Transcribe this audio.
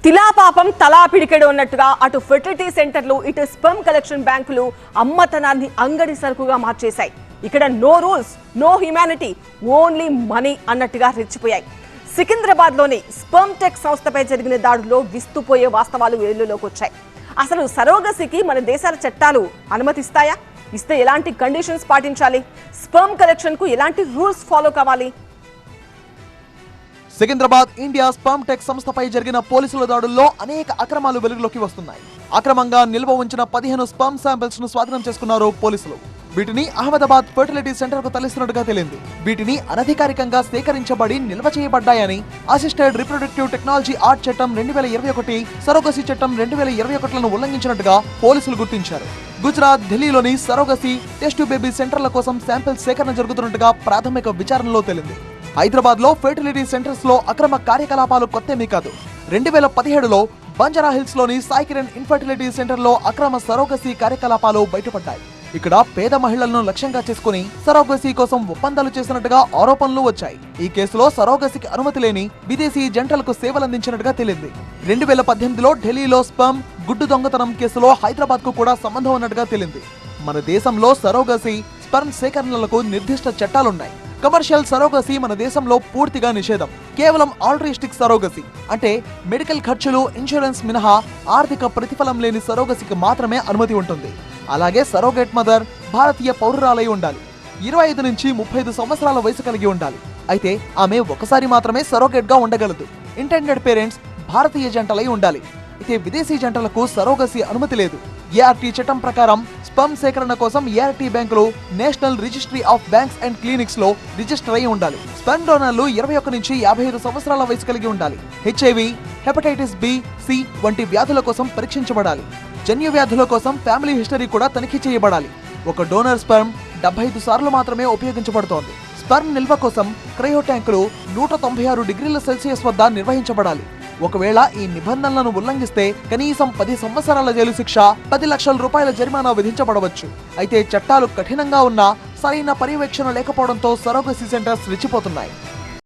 తిలాపాపం తలా పిడికెడు అన్నట్టుగా అటు ఫెర్టిలిటీ సెంటర్లు ఇటు స్పెర్మ్ కలెక్షన్ బ్యాంకులు అమ్మతనాన్ని అంగడి సరుకుగా మార్చేశాయి. ఇక్కడ no rules, no humanity, only money అన్నట్టుగా రెచ్చిపోయాయి. సికింద్రాబాద్ లోని స్పెర్మ్ టెక్ సంస్థపై జరిగిన దాడుల్లో విస్తుపోయే వాస్తవాలు వెలుగులోకి వచ్చాయి. అసలు సరోగసీకి మన దేశాల చట్టాలు అనుమతిస్తాయా? ఇస్తే ఎలాంటి కండిషన్స్ పాటించాలి? స్పెర్మ్ కలెక్షన్ కు ఎలాంటి రూల్స్ ఫాలో కావాలి? సికింద్రాబాద్ ఇండియా స్పెర్మ్ టెక్ సంస్థపై జరిగిన పోలీసుల దాడుల్లో అనేక అక్రమాలు వెలుగులోకి వస్తున్నాయి. అక్రమంగా నిల్వ ఉంచిన 15 స్పెర్మ్ శాంపిల్స్ ను స్వాధీనం చేసుకున్నారు పోలీసులు. వీటిని అహ్మదాబాద్ ఫెర్టిలిటీ సెంటర్ కు తరలిస్తున్నట్టుగా తేలింది. వీటిని అనధికారికంగా సేకరించబడి నిల్వ చేయబడ్డాయని అసిస్టెడ్ రిప్రొడక్టివ్ టెక్నాలజీ యాక్ట్ చట్టం 2021, సరోగసీ చట్టం 2021లను ఉల్లంఘించినట్టుగా పోలీసులు గుర్తించారు. గుజరాత్, ఢిల్లీలోని సరోగసీ టెస్ట్ బేబీ సెంటర్ల కోసం శాంపిల్స్ సేకరణ జరుగుతున్నట్టుగా ప్రాథమిక విచారణలో తేలింది. హైదరాబాద్ లో ఫెర్టిలిటీ సెంటర్స్ లో అక్రమ కార్యకలాపాలు కొత్తేమీ కాదు. 2017లో బంజారా హిల్స్ లోని సాయి కిరణ్ ఇన్ఫర్టిలిటీ సెంటర్ లో అక్రమ సరోగసీ కార్యకలాపాలు బయటపడ్డాయి. ఇక్కడ పేద మహిళలను లక్ష్యంగా చేసుకుని సరోగసీ కోసం ఒప్పందాలు చేసినట్టుగా ఆరోపణలు వచ్చాయి. ఈ కేసులో సరోగసీకి అనుమతి లేని విదేశీ జంటలకు సేవలందించినట్టుగా తేలింది. 2018లో ఢిల్లీలో స్పెర్మ్ గుడ్డు దొంగతనం కేసులో హైదరాబాద్ కు కూడా సంబంధం ఉన్నట్టుగా తేలింది. మన దేశంలో సరోగసీ, స్పెర్మ్ సేకరణలకు నిర్దిష్ట చట్టాలున్నాయి. కమర్షియల్ సరోగసీ మన దేశంలో పూర్తిగా నిషేధం. కేవలం ఆల్ట్రిస్టిక్ సరోగసీ అంటే మెడికల్ ఖర్చులు, ఇన్సూరెన్స్ మినహా ఆర్థిక ప్రతిఫలం లేని సరోగసీకి మాత్రమే అనుమతి ఉంటుంది. అలాగే సరోగేట్ మదర్ భారతీయ పౌరురాలై ఉండాలి. 25 నుంచి 35 సంవత్సరాల వయసు కలిగి ఉండాలి. అయితే ఆమె ఒకసారి మాత్రమే సరోగేట్ గా ఉండగలదు. ఇంటెండెడ్ పేరెంట్స్ భారతీయ జంటలై ఉండాలి. అయితే విదేశీ జంటలకు సరోగసీ అనుమతి లేదు. ఏఆర్టీ చట్టం ప్రకారం స్పెర్మ్ సేకరణ కోసం ఏఆర్టీ బ్యాంకులు national registry of banks and clinics లో రిజిస్టర్ అయి ఉండాలి. స్పెర్మ్ డోనర్లు 21 నుంచి 55 సంవత్సరాల వయసు కలిగి ఉండాలి. హెచ్ఐవి, హెపటైటిస్ బి, సి వంటి వ్యాధుల కోసం పరీక్షించబడాలి. జన్యు వ్యాధుల కోసం ఫ్యామిలీ హిస్టరీ కూడా తనిఖీ చేయబడాలి. ఒక డోనర్ స్పెర్మ్ 75 సార్లు మాత్రమే ఉపయోగించబడుతోంది. స్పెర్మ్ నిల్వ కోసం క్రయో ట్యాంకులు 196 డిగ్రీల సెల్సియస్ వద్ద నిర్వహించబడాలి. ఒకవేళ ఈ నిబంధనలను ఉల్లంఘిస్తే కనీసం 10 సంవత్సరాల జైలు శిక్ష, 10 లక్షల రూపాయల జరిమానా విధించబడవచ్చు. అయితే చట్టాలు కఠినంగా ఉన్నా సరైన పర్యవేక్షణ లేకపోవడంతో సరోగసీ సెంటర్స్ రెచ్చిపోతున్నాయి.